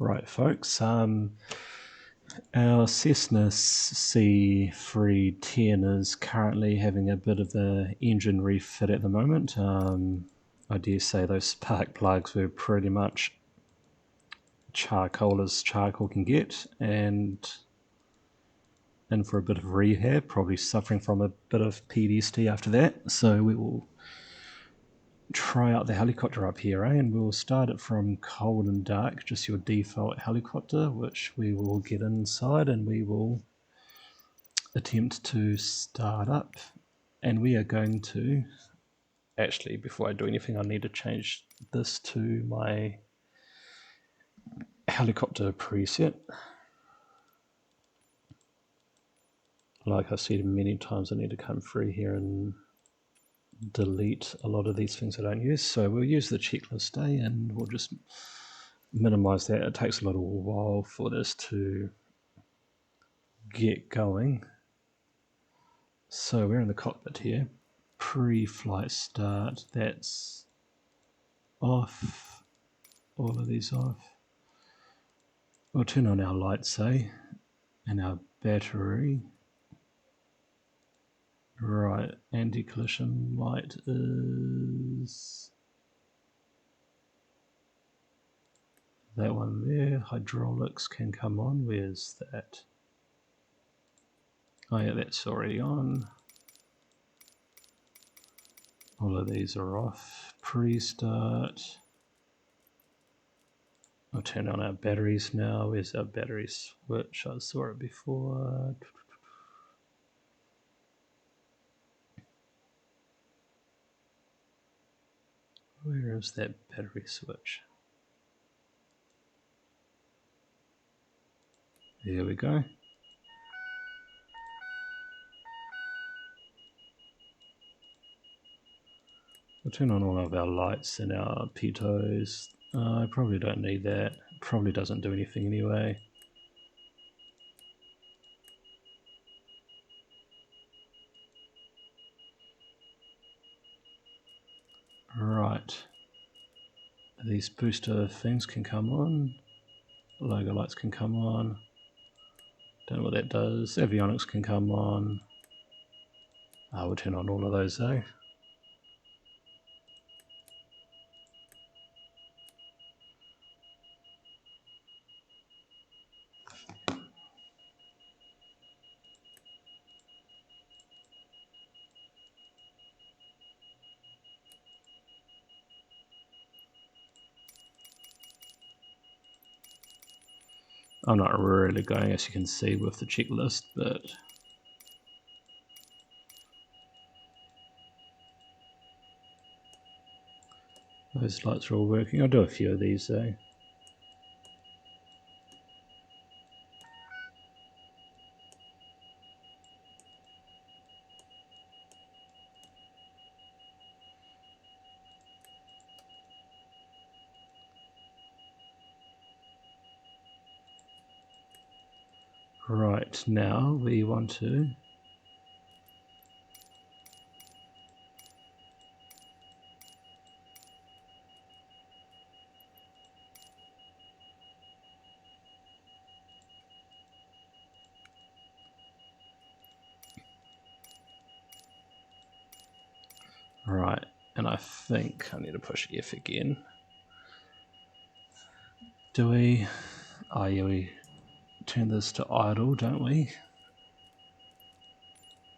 Right, folks. Our Cessna C310 is currently having a bit of the engine refit at the moment. I dare say those spark plugs were pretty much charcoal as charcoal can get, and in for a bit of rehab, probably suffering from a bit of PTSD after that. So we will try out the helicopter up here, and we'll start it from cold and dark, just your default helicopter, which we will get inside and we will attempt to start up. And we are going to, actually, before I do anything, I need to change this to my helicopter preset. Like I said many times, I need to come through here and delete a lot of these things I don't use. So we'll use the checklist A and we'll just minimize that. It takes a little while for this to get going. So we're in the cockpit here. Pre-flight start, that's off. All of these off. We'll turn on our lights, say, and our battery. Right, anti-collision light is that one there. Hydraulics can come on. Where's that? Oh yeah, that's already on. All of these are off. Pre-start. I'll turn on our batteries now. Where's our battery switch? I saw it before. Where is that battery switch? There we go. We'll turn on all of our lights and our pitos. I probably don't need that. Probably doesn't do anything anyway. Right. These booster things can come on. Logo lights can come on. Don't know what that does. Avionics can come on. We'll turn on all of those though. I'm not really going, as you can see, with the checklist, but those lights are all working. I'll do a few of these though. Right, now we want to right, and I think I need to push F again. Do we? Oh yeah, we turn this to idle, don't we?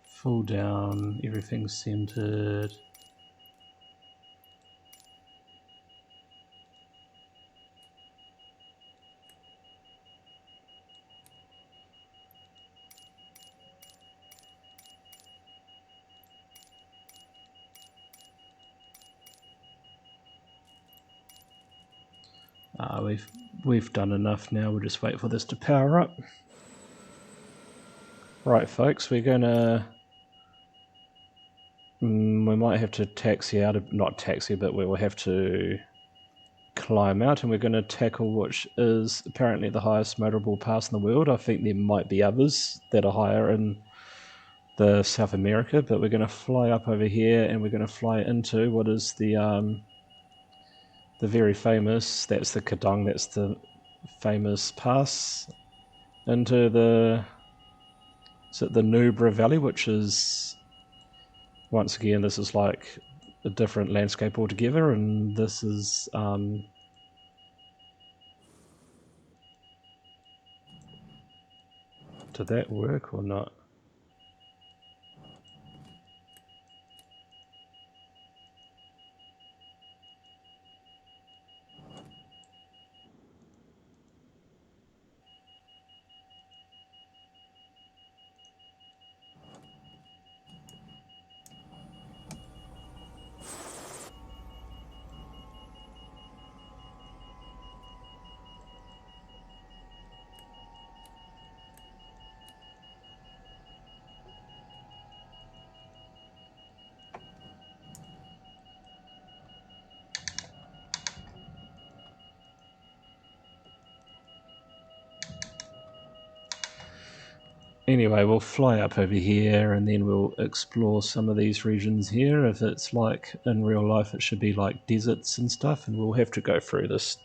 Full down, everything's centered. We've done enough now. We'll just wait for this to power up. Right, folks, we're gonna. We might have to taxi out, not taxi, but we will have to climb out, and we're going to tackle which is apparently the highest motorable pass in the world. I think there might be others that are higher in the South America, but we're going to fly up over here, and we're going to fly into what is the very famous. That's the Khardung. That's the famous pass into the Nubra Valley, which is, once again, this is like a different landscape altogether, and this is did that work or not? Anyway, we'll fly up over here and then we'll explore some of these regions here. If it's like in real life, it should be like deserts and stuff, and we'll have to go through this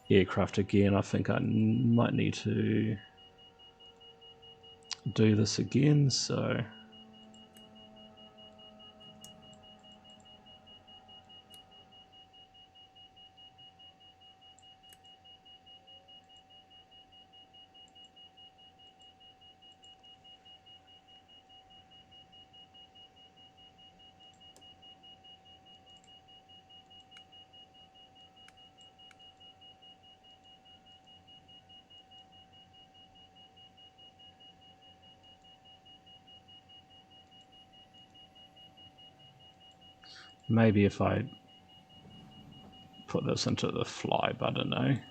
aircraft again. I think I might need to do this again, so maybe if I put this into the fly button,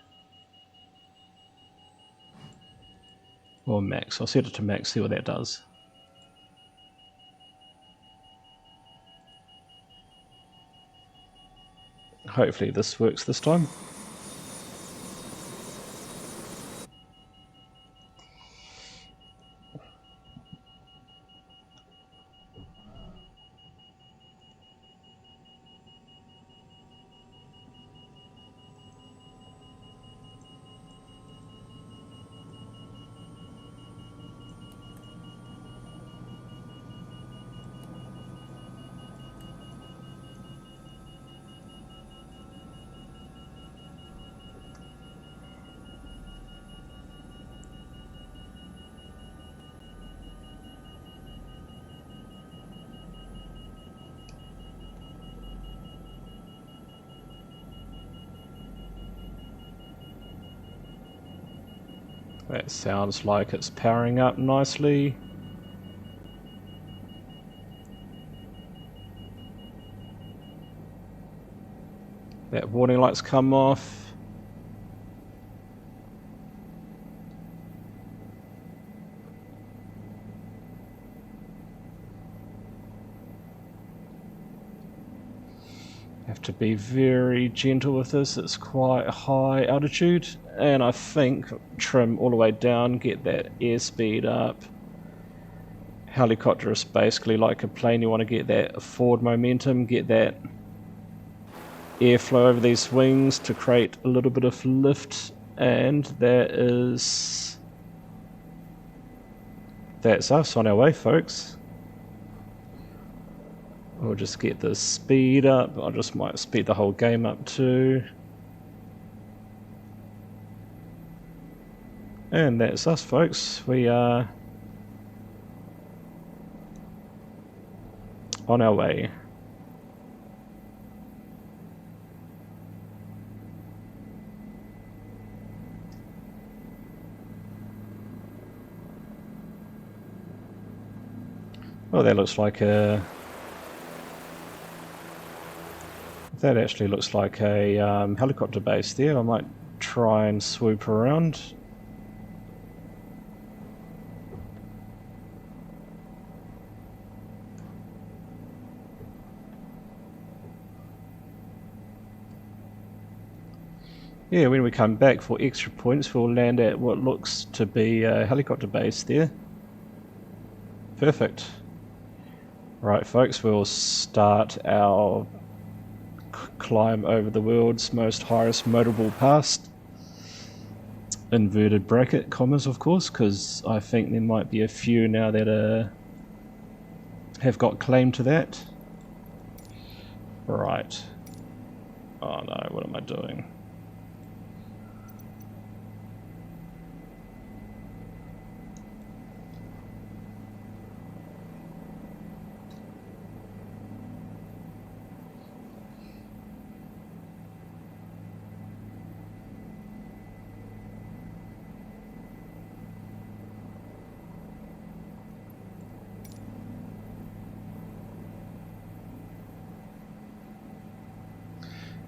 or max. I'll set it to max, see what that does. Hopefully this works this time. That sounds like it's powering up nicely. That warning light's come off. Have to be very gentle with this, it's quite high altitude, and I think trim all the way down, get that airspeed up. Helicopter is basically like a plane, you want to get that forward momentum, get that airflow over these wings to create a little bit of lift, and that's us on our way, folks. We'll just get the speed up. I just might speed the whole game up too. And that's us, folks. We are on our way. Well, that looks like a... That actually looks like a helicopter base there. I might try and swoop around. Yeah, when we come back for extra points, we'll land at what looks to be a helicopter base there. Perfect. Right, folks, we'll start our climb over the world's most highest motorable pass. inverted bracket commas, of course, because I think there might be a few now that have got claim to that. Right. Oh no, what am I doing?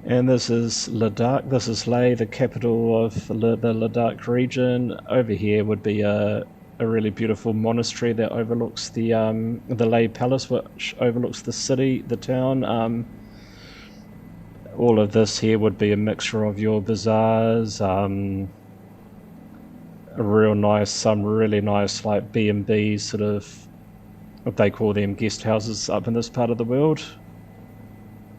And this is Ladakh. This is Leh, the capital of the Ladakh region. Over here would be a really beautiful monastery that overlooks the Leh Palace, which overlooks the city, the town. All of this here would be a mixture of your bazaars, a real nice, some really nice like B&B sort of, what they call them, guest houses up in this part of the world.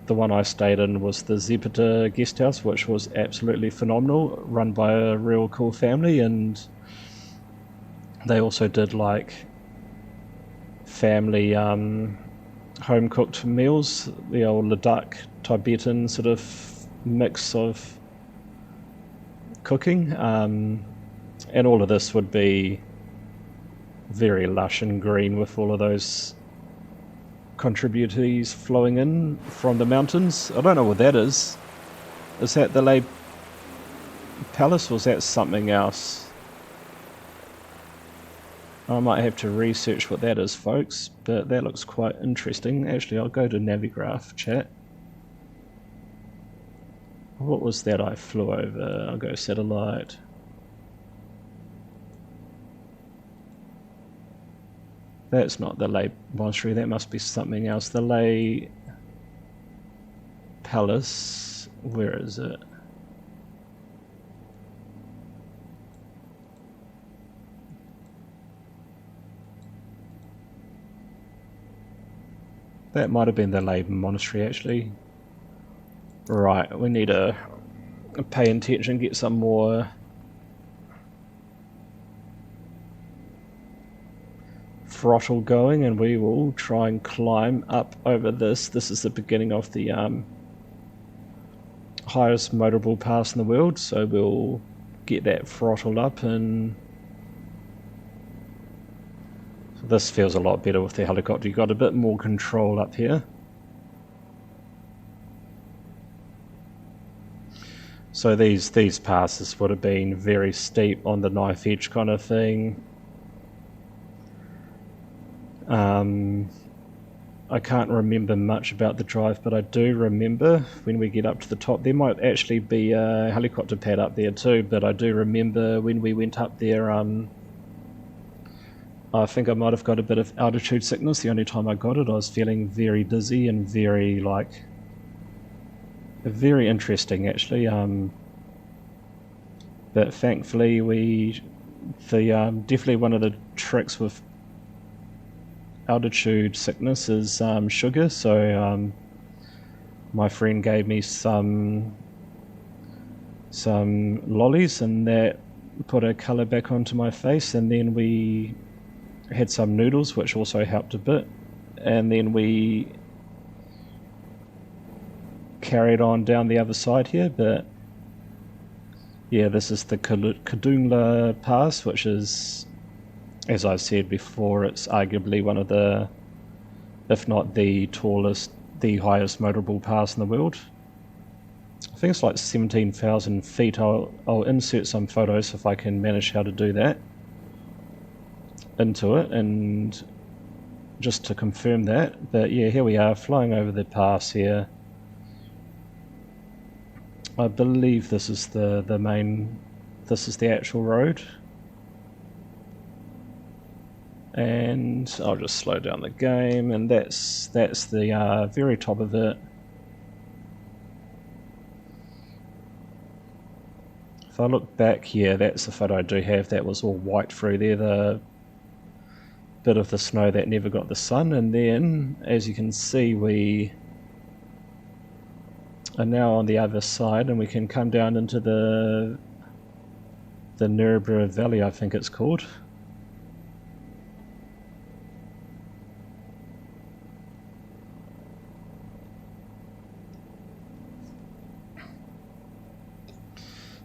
The one I stayed in was the Zephyr guest house, which was absolutely phenomenal, run by a real cool family, and they also did like family home cooked meals, the old Ladakh Tibetan sort of mix of cooking, and all of this would be very lush and green with all of those contributives flowing in from the mountains. I don't know what that is. Is that the Leh Palace, or is that something else? I might have to research what that is, folks, but that looks quite interesting. Actually, I'll go to Navigraph chat. What was that I flew over? I'll go satellite. That's not the Leh Monastery, that must be something else. The Leh Palace, where is it? That might have been the Leh Monastery, actually. Right, we need to pay attention, get some more throttle going, and we will try and climb up over this. This is the beginning of the highest motorable pass in the world, so we'll get that throttle up, and so this feels a lot better with the helicopter. You've got a bit more control up here. So these passes would have been very steep on the knife edge kind of thing. I can't remember much about the drive, but I do remember when we get up to the top, there might actually be a helicopter pad up there too, but I do remember when we went up there, I think I might have got a bit of altitude sickness. The only time I got it, I was feeling very dizzy and very interesting actually. But thankfully definitely one of the tricks with altitude sickness is sugar, so my friend gave me some lollies, and that put a colour back onto my face, and then we had some noodles which also helped a bit, and then we carried on down the other side here. But yeah, this is the Khardung Pass, which is, as I said before, it's arguably one of the, if not the tallest, the highest motorable pass in the world. I think it's like 17,000 feet. I'll insert some photos if I can manage how to do that into it, and just to confirm that. But yeah, here we are flying over the pass here. I believe this is the main, this is the actual road. And I'll just slow down the game, and that's the very top of it. If I look back here, that's the photo I do have. That was all white through there, the bit of the snow that never got the sun. And then, as you can see, we are now on the other side, and we can come down into the the Nubra Valley, I think it's called.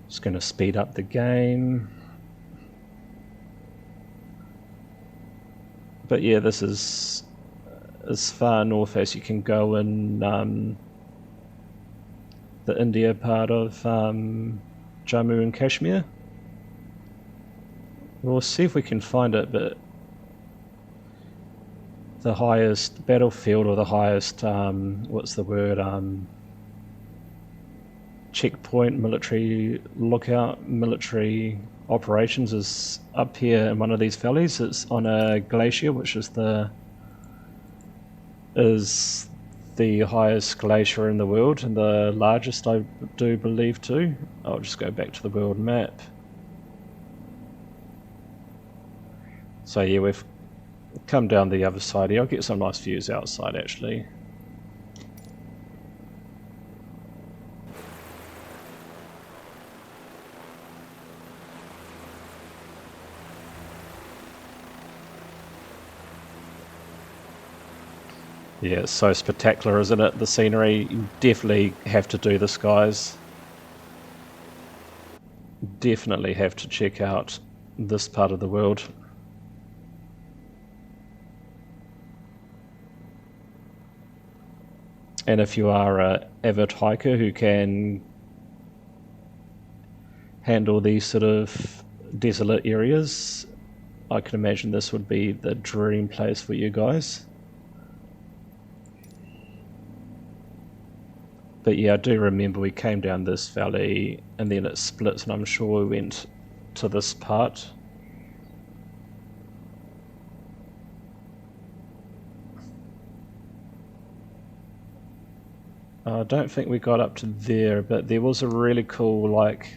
Just going to speed up the game. But yeah, this is as far north as you can go in the India part of Jammu and Kashmir. We'll see if we can find it, but the highest battlefield, or the highest, what's the word, checkpoint, military lookout, military operations is up here in one of these valleys. It's on a glacier, which is the highest glacier in the world, and the largest, I do believe, too. I'll just go back to the world map. So yeah, we've come down the other side here. I'll get some nice views outside, actually. Yeah, it's so spectacular, isn't it? The scenery. You definitely have to do this, guys. Definitely have to check out this part of the world. And if you are an avid hiker who can handle these sort of desolate areas, I can imagine this would be the dream place for you guys. But yeah, I do remember we came down this valley and then it splits, and I'm sure we went to this part. I don't think we got up to there, but there was a really cool, like,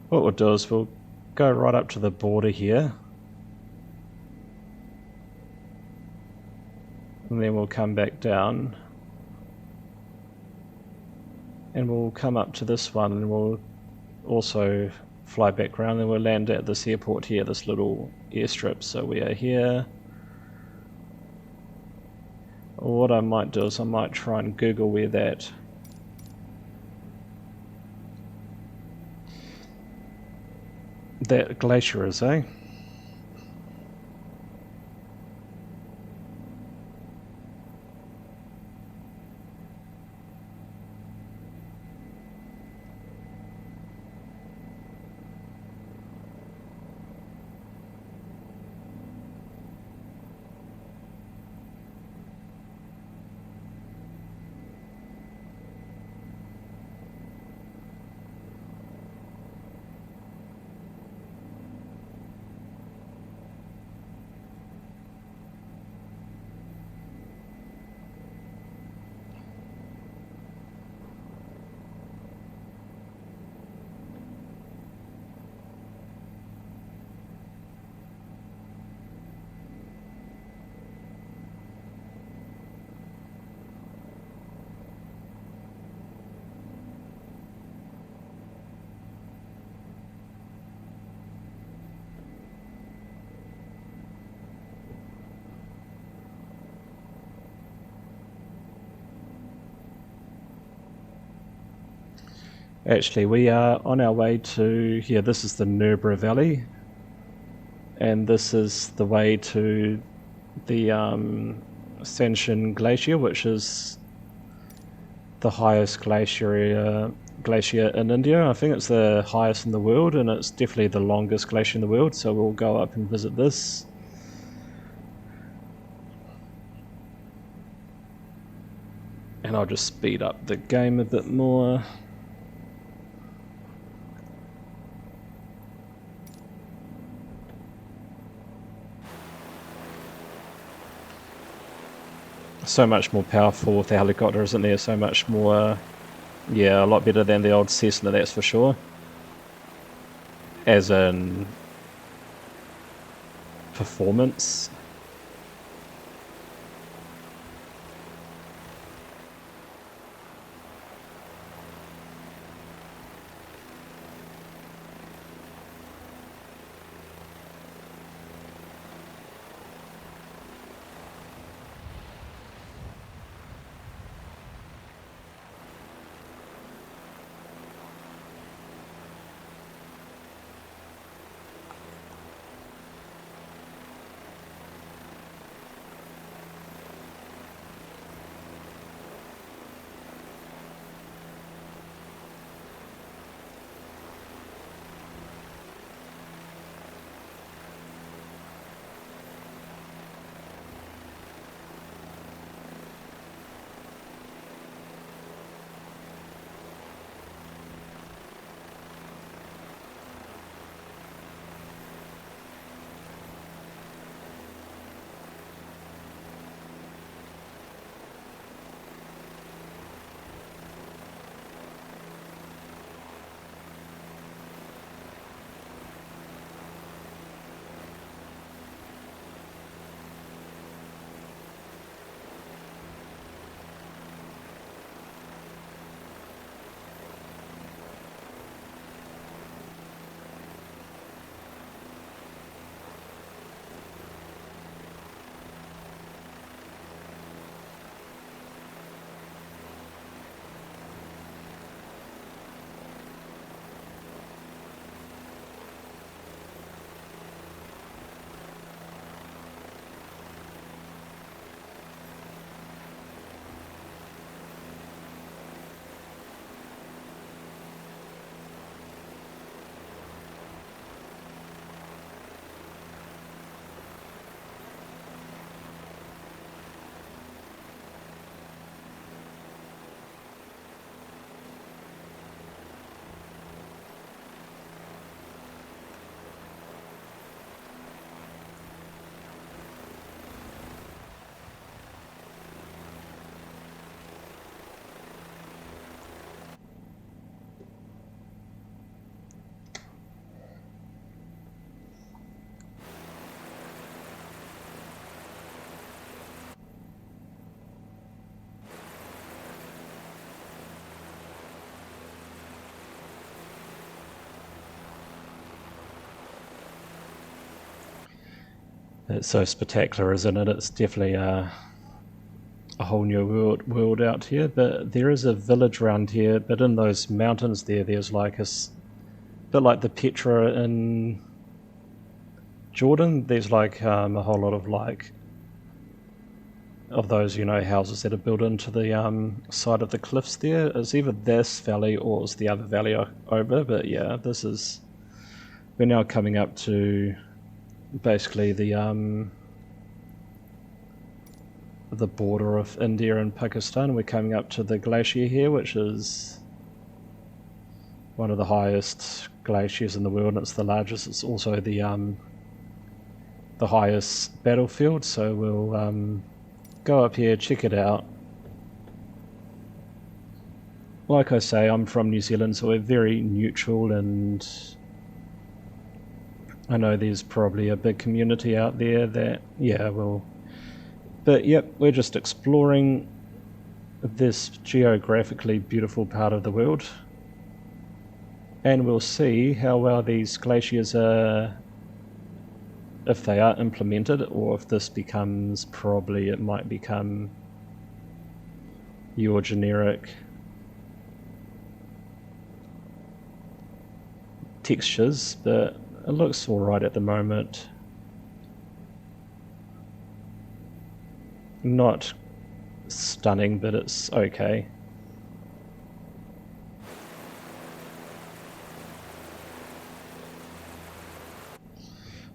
what we'll do is we'll go right up to the border here. And then we'll come back down. And we'll come up to this one, and we'll also fly back around, and we'll land at this airport here, this little airstrip. So we are here. What I might do is I might try and Google where that glacier is, eh? Actually, we are on our way to here. This is the Nubra Valley, and this is the way to the Siachen Glacier, which is the highest glacier in India. I think it's the highest in the world, and it's definitely the longest glacier in the world. So we'll go up and visit this. And I'll just speed up the game a bit more. So much more powerful with the helicopter, isn't there? So much more, yeah, a lot better than the old Cessna, that's for sure. As in performance. It's so spectacular, isn't it? It's definitely a whole new world out here. But there is a village around here, but in those mountains there's like a bit like the Petra in Jordan. There's like a whole lot of like of those, you know, houses that are built into the side of the cliffs there. It's either this valley or it's the other valley over, but yeah, we're now coming up to basically the border of India and Pakistan. We're coming up to the glacier here, which is one of the highest glaciers in the world, and it's the largest. It's also the highest battlefield, so we'll go up here, check it out. Like I say, I'm from New Zealand, so we're very neutral, and I know there's probably a big community out there that, yeah, well, but yep, we're just exploring this geographically beautiful part of the world, and we'll see how well these glaciers are, if they are implemented, or if this becomes, probably it might become your generic textures, but it looks alright at the moment. Not stunning, but it's okay.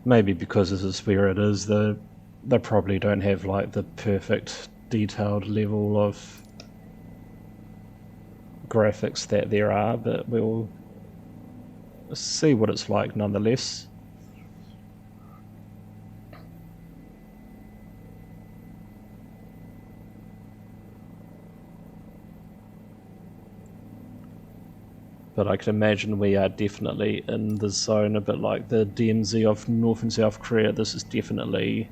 Maybe because this is where it is, they probably don't have like the perfect detailed level of graphics that there are, but we'll see what it's like nonetheless. But I can imagine we are definitely in the zone, a bit like the DMZ of North and South Korea. This is definitely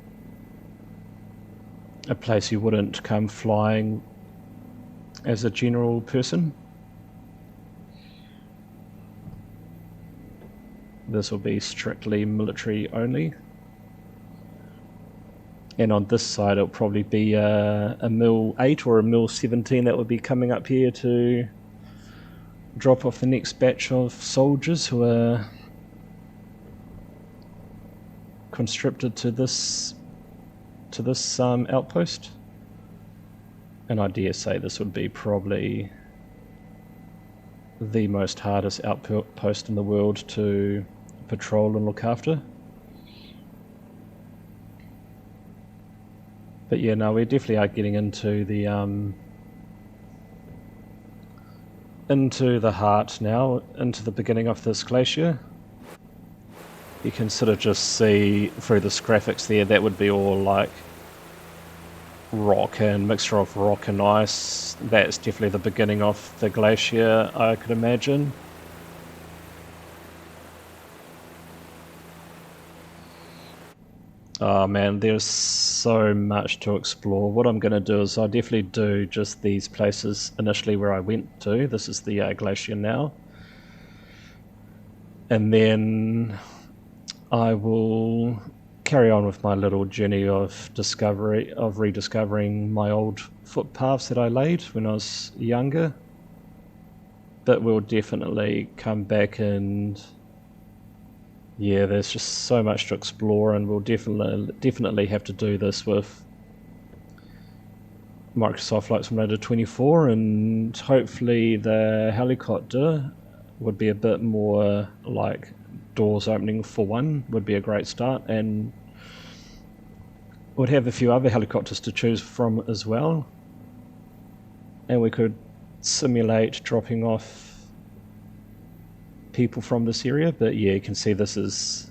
a place you wouldn't come flying as a general person. This will be strictly military only. And on this side it'll probably be a Mil 8 or a Mil 17 that will be coming up here to drop off the next batch of soldiers who are conscripted to this outpost. And I dare say this would be probably the most hardest outpost in the world to patrol and look after. But yeah, no, we definitely are getting into the heart now, into the beginning of this glacier. You can sort of just see through this graphics there, that would be all like rock and mixture of rock and ice. That's definitely the beginning of the glacier, I could imagine. Oh man, there's so much to explore. What I'm going to do is I'll definitely do just these places initially where I went to. This is the glacier now. And then I will carry on with my little journey of rediscovering my old footpaths that I laid when I was younger. But we'll definitely come back and yeah, there's just so much to explore, and we'll definitely have to do this with Microsoft Flight Simulator 24, and hopefully the helicopter would be a bit more like doors opening for one, would be a great start, and would have a few other helicopters to choose from as well, and we could simulate dropping off people from this area. But yeah, you can see this is,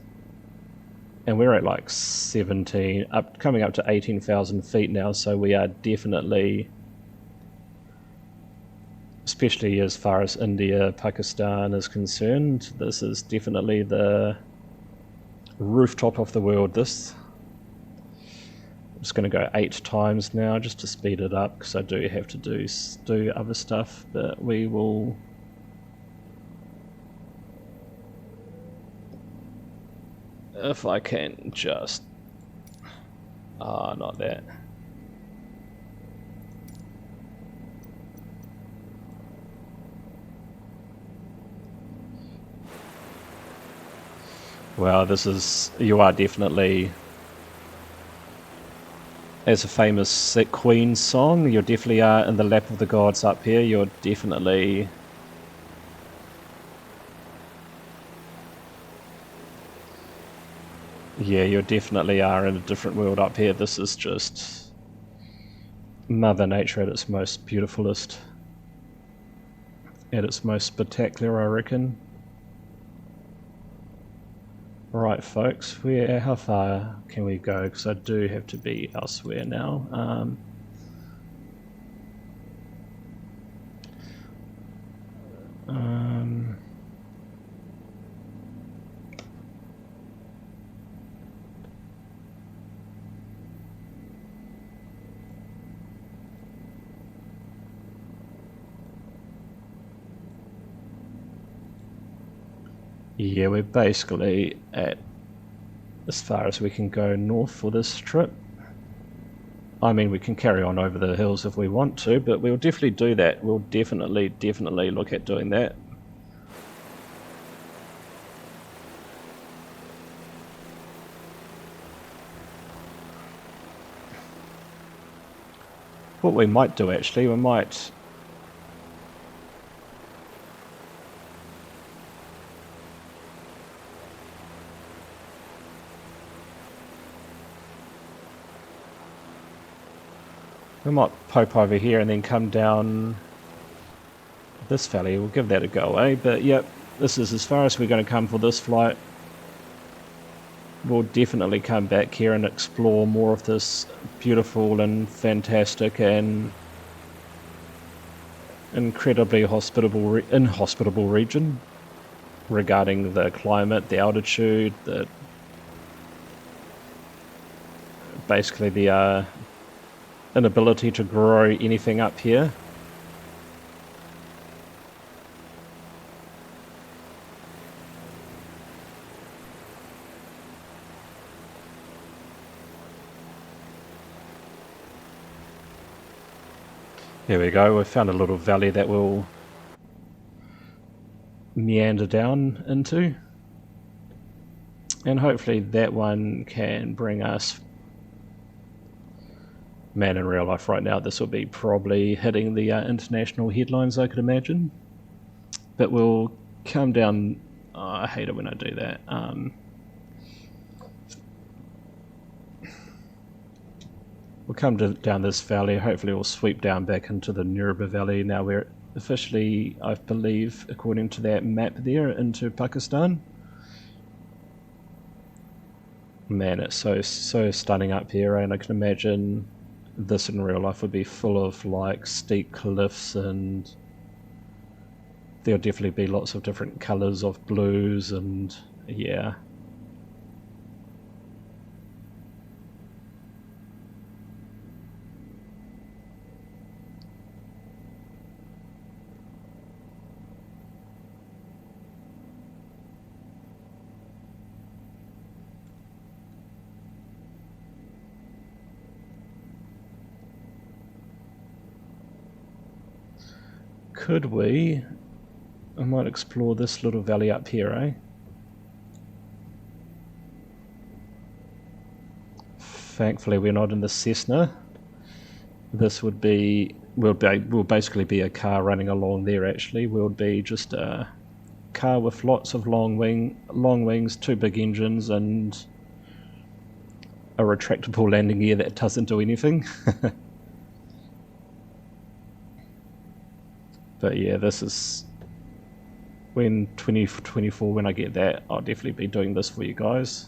and we're at like 17, coming up to 18,000 feet now, so we are definitely, especially as far as India, Pakistan is concerned, this is definitely the rooftop of the world. This, I'm just going to go 8 times now just to speed it up, because I do have to do other stuff, but we will. If I can just Ah, not that. Well, this is, you are definitely, as a famous Queen song, you definitely are in the lap of the gods up here. You're definitely, yeah, you definitely are in a different world up here. This is just Mother Nature at its most beautifulest, at its most spectacular, I reckon. Right, folks, how far can we go? Because I do have to be elsewhere now. Yeah, we're basically at as far as we can go north for this trip. I mean, we can carry on over the hills if we want to, but we'll definitely do that. We'll definitely look at doing that. What we might do, actually, we might poke over here and then come down this valley. We'll give that a go, eh? But yep, this is as far as we're going to come for this flight. We'll definitely come back here and explore more of this beautiful and fantastic and incredibly inhospitable region regarding the climate, the altitude, basically the inability to grow anything up here. There we go, we've found a little valley that we'll meander down into. And hopefully that one can bring us... Man, in real life right now, this will be probably hitting the international headlines, I could imagine. But we'll come down... Oh, I hate it when I do that. We'll come down this valley. Hopefully we'll sweep down back into the Nubra Valley. Now we're officially, I believe, according to that map there, into Pakistan. Man, it's so stunning up here, and I can imagine this in real life would be full of like steep cliffs, and there'll definitely be lots of different colors of blues, and yeah. Could we? I might explore this little valley up here, eh? Thankfully we're not in the Cessna. This would be... We'll basically be a car running along there actually. We'll be just a car with lots of long wings, 2 big engines, and a retractable landing gear that doesn't do anything. But yeah, this is... When 2024, when I get that, I'll definitely be doing this for you guys.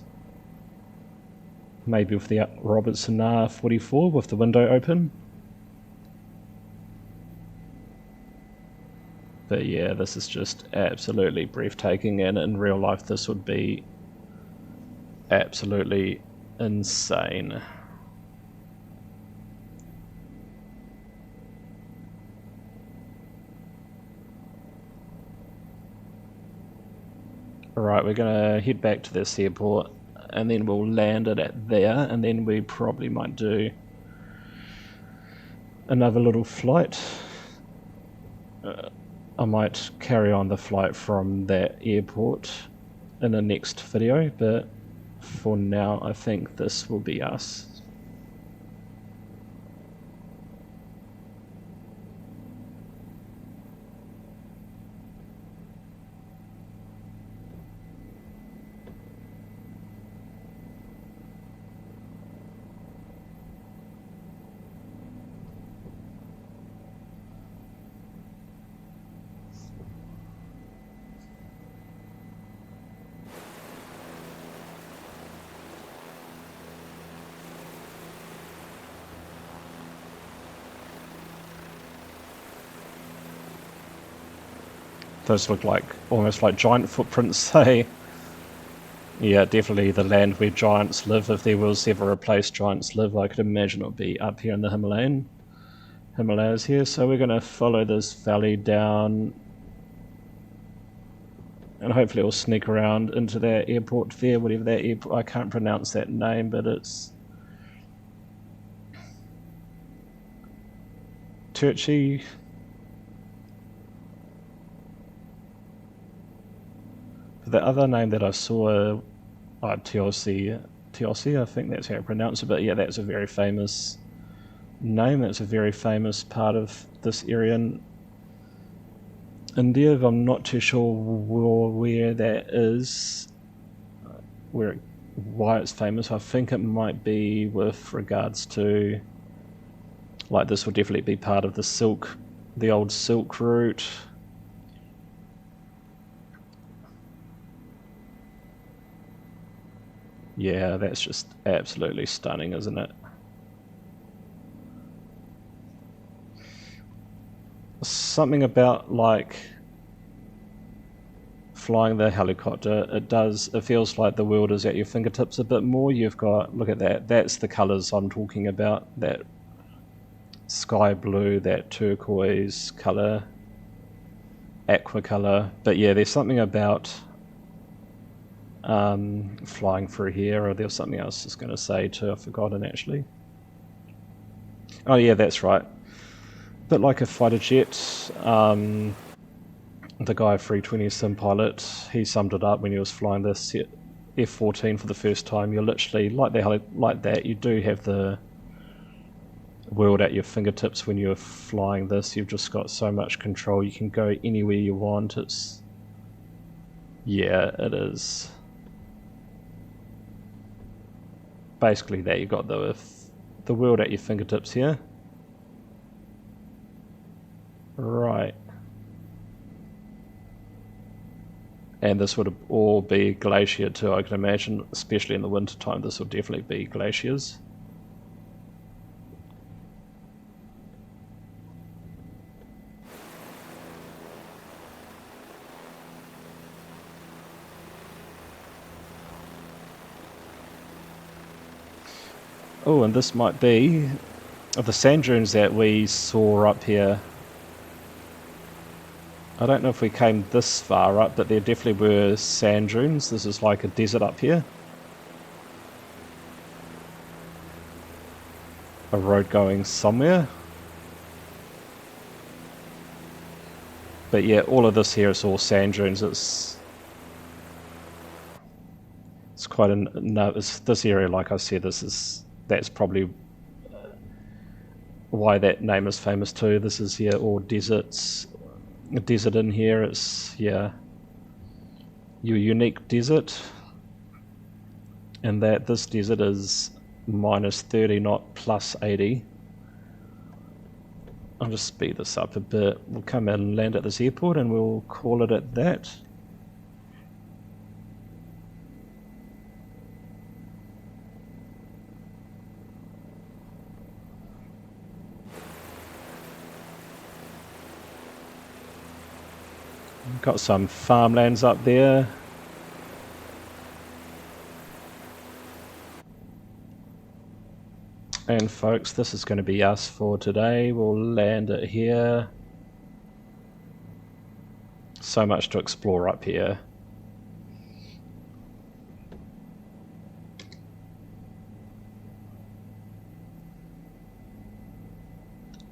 Maybe with the Robertson R44 with the window open. But yeah, this is just absolutely breathtaking, and in real life this would be absolutely insane. Alright, we're gonna head back to this airport and then we'll land it at there, and then we probably might do another little flight. I might carry on the flight from that airport in the next video, but for now I think this will be us. Those look like almost like giant footprints. They, yeah, definitely the land where giants live. If there was ever a place giants live, I could imagine it would be up here in the Himalayas here. So we're going to follow this valley down, and hopefully we'll sneak around into that airport there, whatever that airport. I can't pronounce that name, but it's Turchi. The other name that I saw, Tiosi, I think that's how you pronounce it, but yeah, that's a very famous name. That's a very famous part of this area in India. I'm not too sure where that is, why it's famous. I think it might be with regards to, like, this would definitely be part of the old Silk route. Yeah, that's just absolutely stunning, isn't it? Something about, like, flying the helicopter, it feels like the world is at your fingertips a bit more. You've got, look at that, that's the colours I'm talking about, that sky blue, that turquoise colour, aqua colour. But yeah, there's something about flying through here, or there was something else I was going to say too, I've forgotten actually. Oh yeah, that's right. Bit like a fighter jet. The guy 320 sim pilot, he summed it up when he was flying this F-14 for the first time. You're literally like that. You do have the world at your fingertips when you're flying this. You've just got so much control. You can go anywhere you want. Yeah, it is. Basically that, you've got the world at your fingertips here. Right. And this would all be glacier too, I can imagine, especially in the winter time. This will definitely be glaciers. Oh, and this might be the sand dunes that we saw up here. I don't know if we came this far up, but there definitely were sand dunes. This is like a desert up here. A road going somewhere. But yeah, all of this here is all sand dunes. It's quite this area, like I said, that's probably why that name is famous too. This is here all deserts. A desert in here. It's, yeah, your unique desert, and that this desert is -30, not +80. I'll just speed this up a bit. We'll come in and land at this airport and we'll call it at that. Got some farmlands up there. And folks, this is going to be us for today. We'll land it here. So much to explore up here.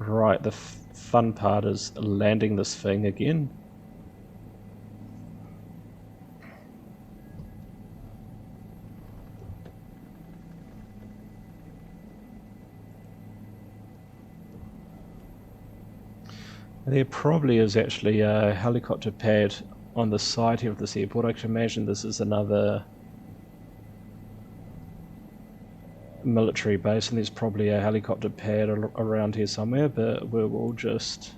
Right, the fun part is landing this thing again. There probably is actually a helicopter pad on the side here of this airport. I can imagine this is another military base, and there's probably a helicopter pad around here somewhere, but we will just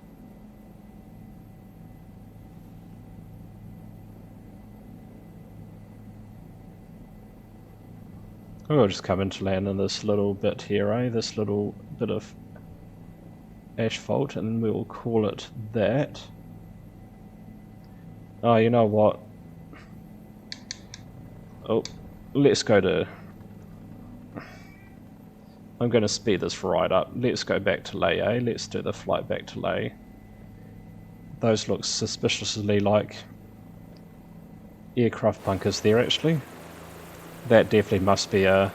come into land in this little bit here, this little bit of asphalt, and we will call it that. Oh, you know what? Oh, let's go to... I'm going to speed this right up. Let's go back to Leh, Let's do the flight back to Leh. Those look suspiciously like aircraft bunkers there, actually. That definitely must be a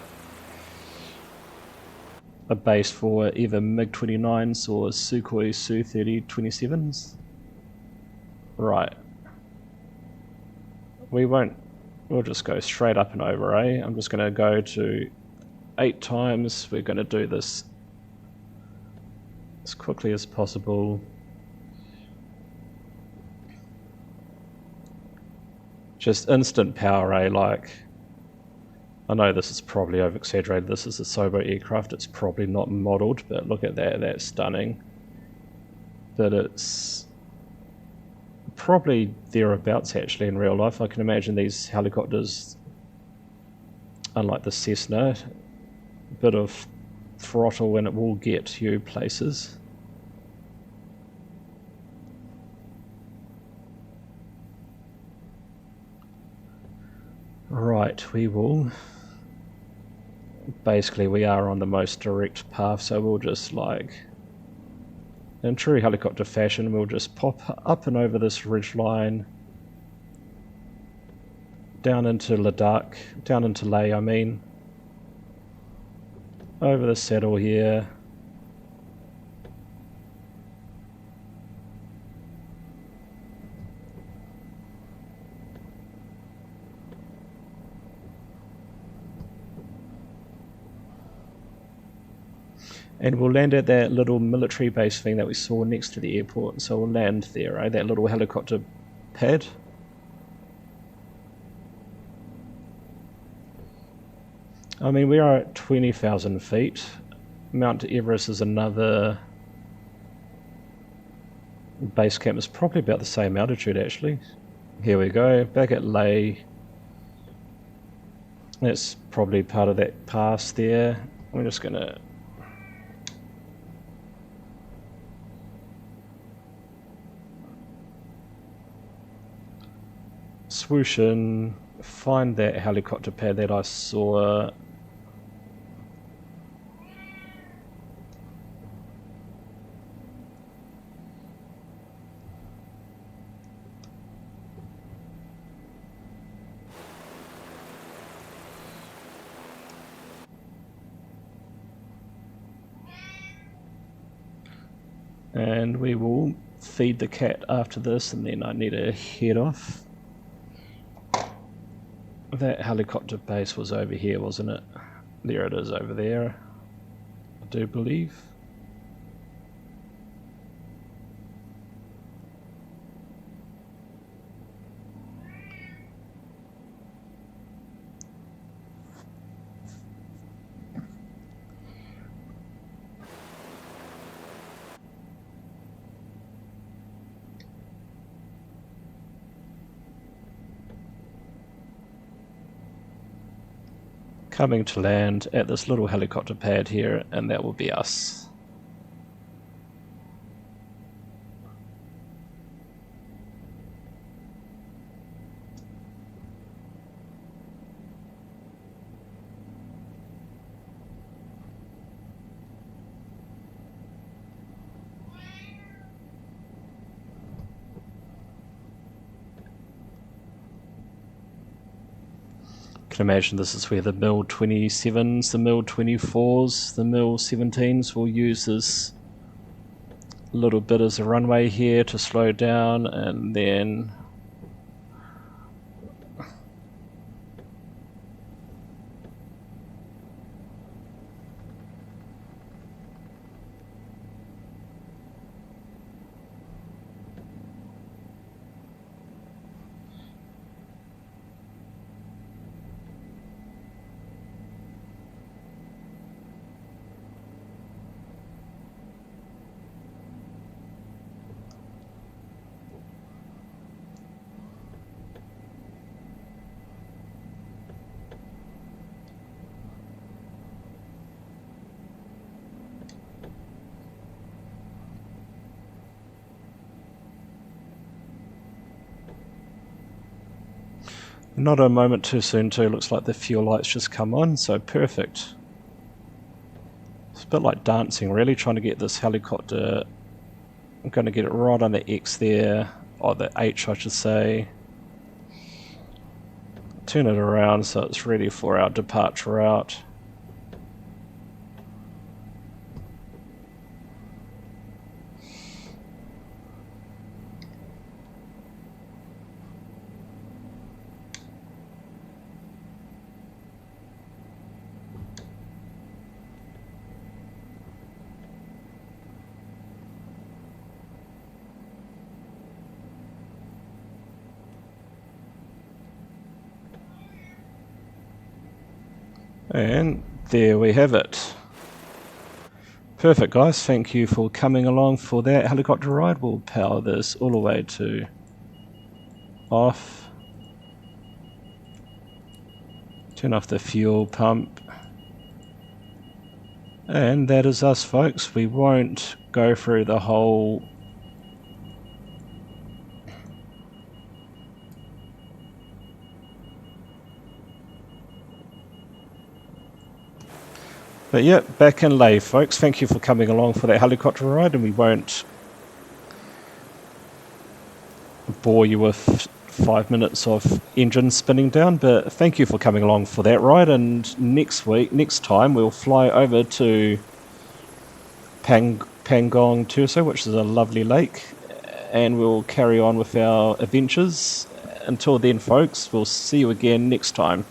base for either MiG-29s or Sukhoi Su-30-27s. Right. We'll just go straight up and over, I'm just going to go to 8 times. We're going to do this as quickly as possible. Just instant power, like... I know this is probably over-exaggerated. This is a Sobo aircraft. It's probably not modelled, but look at that. That's stunning. But it's probably thereabouts, actually, in real life. I can imagine these helicopters, unlike the Cessna, a bit of throttle and it will get you places. Right, we will... Basically, we are on the most direct path, so we'll just, like, in true helicopter fashion, we'll just pop up and over this ridge line, down into Ladakh, down into Leh, I mean, over the saddle here. And we'll land at that little military base thing that we saw next to the airport. So we'll land there, that little helicopter pad. I mean, we are at 20,000 feet. Mount Everest is another base camp. It's probably about the same altitude, actually. Here we go, back at Leh. That's probably part of that pass there. I'm just going to... swoosh in, find that helicopter pad that I saw. And we will feed the cat after this, and then I need to head off. That helicopter base was over here, wasn't it? There it is over there, I do believe. Coming to land at this little helicopter pad here, and that will be us. Can imagine this is where the MiL-27s, the MiL-24s, the MiL-17s will use this little bit as a runway here to slow down, and then not a moment too soon too. Looks like the fuel lights just come on, so perfect. It's a bit like dancing really, trying to get this helicopter. I'm going to get it right on the X there, or the H I should say. Turn it around so it's ready for our departure route. And there we have it. Perfect, guys. Thank you for coming along for that helicopter ride. We'll power this all the way to off. Turn off the fuel pump. And that is us, folks. We won't go through the whole but yeah, back in lay, folks. Thank you for coming along for that helicopter ride, and we won't bore you with 5 minutes of engine spinning down, but thank you for coming along for that ride. And next time we'll fly over to Pangong Turso, which is a lovely lake, and we'll carry on with our adventures. Until then, folks, we'll see you again next time.